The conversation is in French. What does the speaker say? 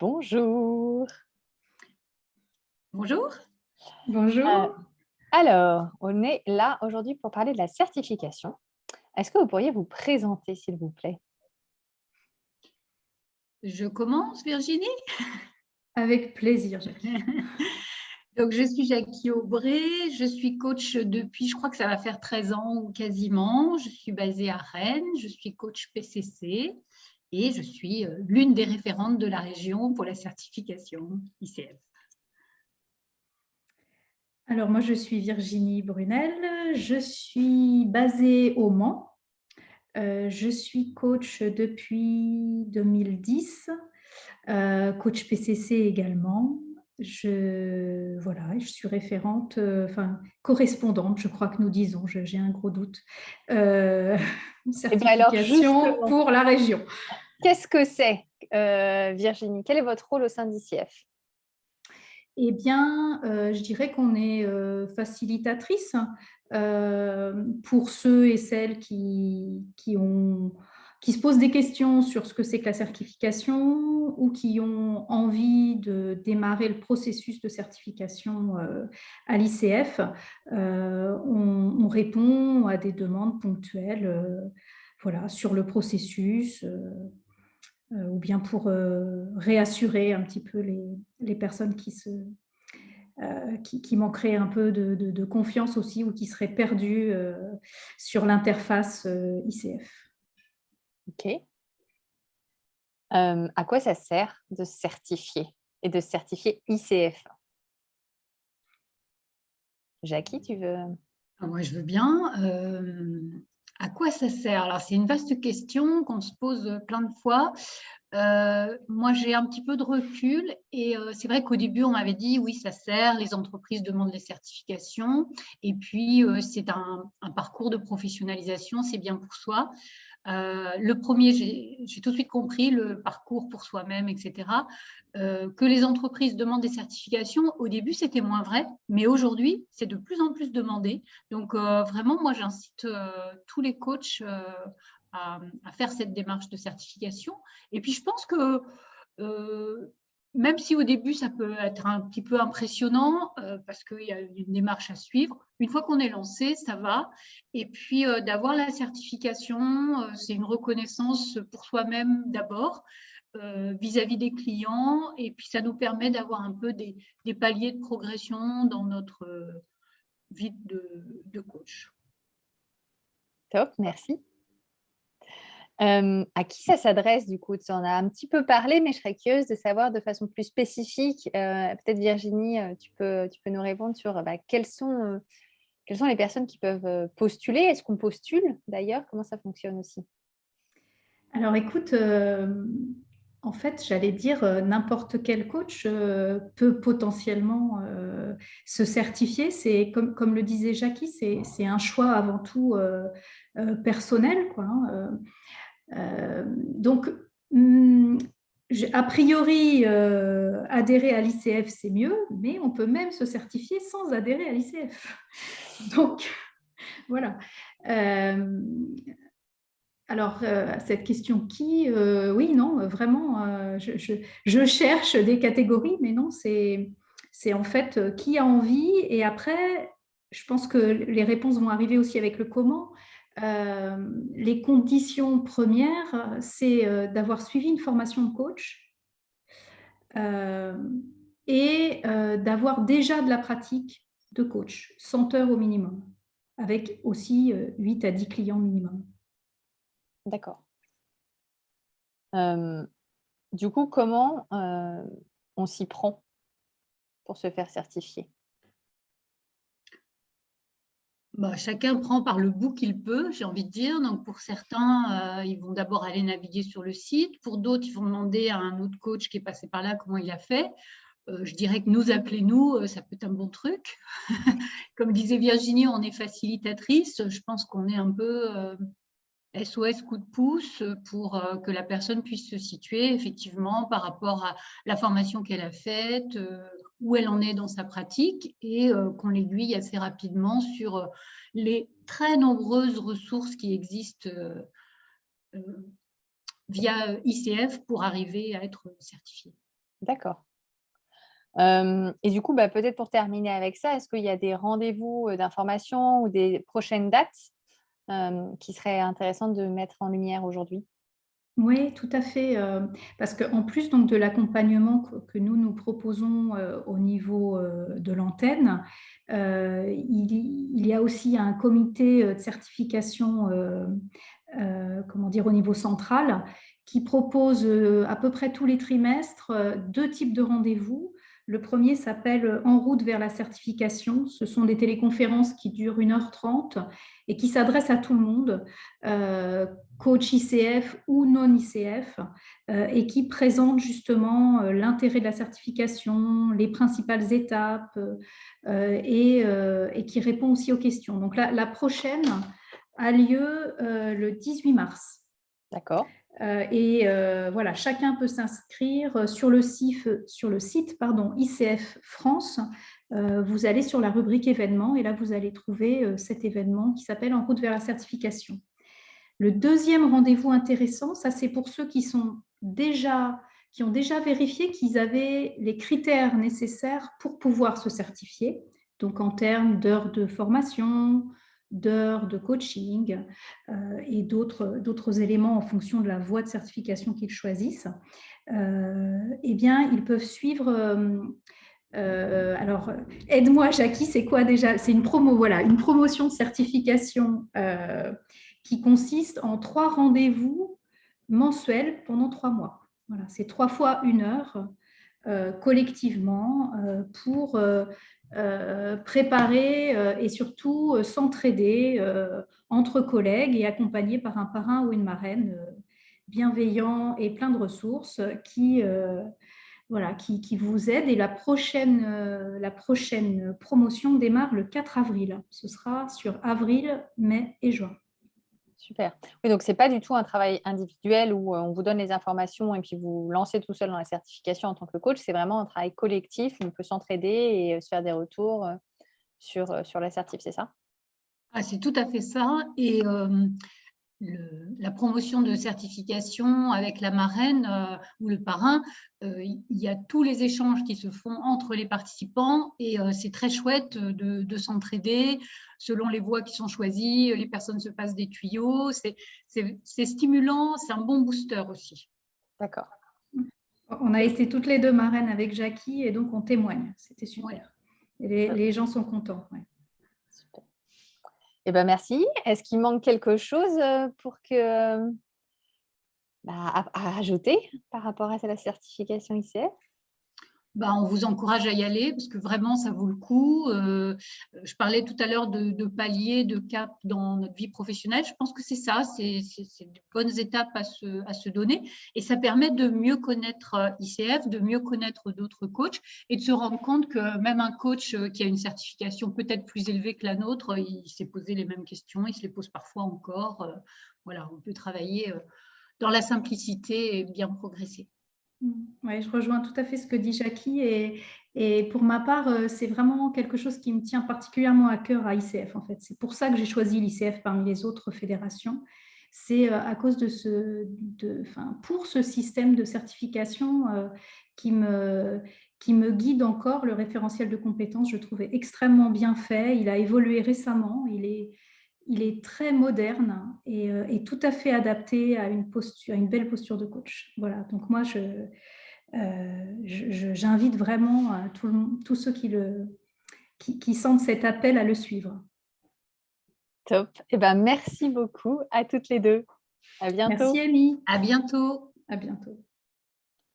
Bonjour. Bonjour. Euh, Bonjour. alors, on est là aujourd'hui pour parler de la certification. Est-ce que vous pourriez vous présenter, s'il vous plaît? Je commence, Virginie. Avec plaisir, Jackie. Donc, je suis Jackie Aubray, je suis coach depuis, je crois que ça va faire 13 ans ou quasiment. Je suis basée à Rennes, je suis coach PCC et je suis l'une des référentes de la région pour la certification ICF. Alors, moi, je suis Virginie Brunel, je suis basée au Mans. Je suis coach depuis 2010, coach PCC également. Voilà, je suis référente, correspondante, je crois que nous disons, j'ai un gros doute, Eh bien alors, certification justement, pour la région. qu'est-ce que c'est, Virginie? Quel est votre rôle au sein d'ICF? Eh bien, je dirais qu'on est facilitatrice pour ceux et celles qui se posent des questions sur ce que c'est que la certification ou qui ont envie de démarrer le processus de certification à l'ICF. On répond à des demandes ponctuelles voilà, sur le processus. Ou bien pour réassurer un petit peu les personnes qui manqueraient un peu de confiance aussi ou qui seraient perdues sur l'interface ICF. Ok. À quoi ça sert de certifier et de certifier ICF? Jackie, tu veux? Moi, je veux bien. À quoi ça sert? Alors, c'est une vaste question qu'on se pose plein de fois. Moi, j'ai un petit peu de recul et c'est vrai qu'au début, on m'avait dit oui, ça sert, les entreprises demandent les certifications et puis c'est un parcours de professionnalisation, c'est bien pour soi. Le premier, j'ai tout de suite compris le parcours pour soi-même, etc. Que les entreprises demandent des certifications, au début, c'était moins vrai, mais aujourd'hui, c'est de plus en plus demandé. Donc, vraiment, moi, j'incite tous les coachs à faire cette démarche de certification. Et puis, je pense que même si au début, ça peut être un petit peu impressionnant parce qu'il y a une démarche à suivre, une fois qu'on est lancé, ça va. Et puis, d'avoir la certification, c'est une reconnaissance pour soi-même d'abord, vis-à-vis des clients. Et puis, ça nous permet d'avoir un peu des paliers de progression dans notre vie de coach. Top, merci. À qui ça s'adresse du coup? Tu en as un petit peu parlé, mais je serais curieuse de savoir de façon plus spécifique. Peut-être Virginie, tu peux nous répondre sur quelles sont les personnes qui peuvent postuler? Est-ce qu'on postule d'ailleurs? Comment ça fonctionne aussi? Alors écoute, en fait, j'allais dire n'importe quel coach peut potentiellement se certifier. C'est comme le disait Jackie, c'est un choix avant tout personnel, quoi, hein. Donc, a priori, adhérer à l'ICF, c'est mieux, mais on peut même se certifier sans adhérer à l'ICF. Donc, voilà. Alors, cette question qui, oui, non, vraiment, je cherche des catégories, mais non, c'est en fait qui a envie. Et après, je pense que les réponses vont arriver aussi avec le comment. Les conditions premières, c'est d'avoir suivi une formation de coach et d'avoir déjà de la pratique de coach, 100 heures au minimum, avec aussi 8 à 10 clients minimum. D'accord. Du coup, comment on s'y prend pour se faire certifier? Bah, chacun prend par le bout qu'il peut, j'ai envie de dire. Donc, pour certains, ils vont d'abord aller naviguer sur le site. Pour d'autres, ils vont demander à un autre coach qui est passé par là comment il a fait. Je dirais que nous, appelez-nous, ça peut être un bon truc. Comme disait Virginie, on est facilitatrice. Je pense qu'on est un peu SOS coup de pouce pour que la personne puisse se situer effectivement par rapport à la formation qu'elle a faite, où elle en est dans sa pratique et qu'on l'aiguille assez rapidement sur les très nombreuses ressources qui existent via ICF pour arriver à être certifié. D'accord. Et du coup, peut-être pour terminer avec ça, est-ce qu'il y a des rendez-vous, d'information ou des prochaines dates, qui seraient intéressantes de mettre en lumière aujourd'hui? Oui, tout à fait, parce qu'en plus donc de l'accompagnement que nous proposons, au niveau, de l'antenne, il y a aussi un comité, de certification, comment dire? Au niveau central, qui propose, à peu près tous les trimestres, 2 types de rendez-vous. Le premier s'appelle, En route vers la certification. Ce sont des téléconférences qui durent 1h30 et qui s'adressent à tout le monde, coach ICF ou non ICF, et qui présentent justement, l'intérêt de la certification, les principales étapes, et qui répond aussi aux questions. Donc la prochaine a lieu, le 18 mars. D'accord, Voilà, chacun peut s'inscrire sur le site pardon, ICF France. Vous allez sur la rubrique événements et là, vous allez trouver cet événement qui s'appelle En route vers la certification. Le deuxième rendez-vous intéressant, ça c'est pour ceux qui ont déjà vérifié qu'ils avaient les critères nécessaires pour pouvoir se certifier, donc en termes d'heures de formation, d'heures de coaching, et d'autres éléments en fonction de la voie de certification qu'ils choisissent. Eh bien, ils peuvent suivre. Alors, aide-moi, Jackie, c'est quoi déjà? C'est une promo, voilà, une promotion de certification qui consiste en 3 rendez-vous mensuels pendant 3 mois. Voilà, c'est 3 fois 1 heure collectivement pour préparer et surtout s'entraider entre collègues et accompagnés par un parrain ou une marraine bienveillant et plein de ressources qui vous aide. Et la prochaine promotion démarre le 4 avril. Ce sera sur avril, mai et juin. super. Oui, donc c'est pas du tout un travail individuel où, on vous donne les informations et puis vous lancez tout seul dans la certification en tant que coach. C'est vraiment un travail collectif où on peut s'entraider et se faire des retours, sur la certif, c'est ça? Ah, c'est tout à fait ça. Et la promotion de certification avec la marraine ou le parrain, il y a tous les échanges qui se font entre les participants et c'est très chouette de s'entraider selon les voies qui sont choisies. Les personnes se passent des tuyaux. C'est stimulant, c'est un bon booster aussi. D'accord. On a été toutes les deux marraines avec Jackie et donc on témoigne. C'était super. Ouais. Et les gens sont contents. Ouais. Super. Eh ben, merci. Est-ce qu'il manque quelque chose, pour que, à ajouter par rapport à la certification ICF? On vous encourage à y aller parce que vraiment, ça vaut le coup. Je parlais tout à l'heure de paliers, de cap dans notre vie professionnelle. Je pense que c'est ça, c'est de bonnes étapes à se donner. Et ça permet de mieux connaître ICF, de mieux connaître d'autres coachs et de se rendre compte que même un coach qui a une certification peut-être plus élevée que la nôtre, il s'est posé les mêmes questions, il se les pose parfois encore. Voilà, on peut travailler dans la simplicité et bien progresser. Ouais, je rejoins tout à fait ce que dit Jackie et pour ma part, c'est vraiment quelque chose qui me tient particulièrement à cœur à ICF en fait. C'est pour ça que j'ai choisi l'ICF parmi les autres fédérations. C'est à cause pour ce système de certification qui me guide encore. Le référentiel de compétences, je le trouvais extrêmement bien fait. Il a évolué récemment. Il est très moderne et tout à fait adapté à une belle posture de coach. Voilà, donc moi, j'invite vraiment tous ceux qui sentent cet appel à le suivre. Top. Eh ben, merci beaucoup à toutes les deux. À bientôt. Merci, Amy. À bientôt. À bientôt.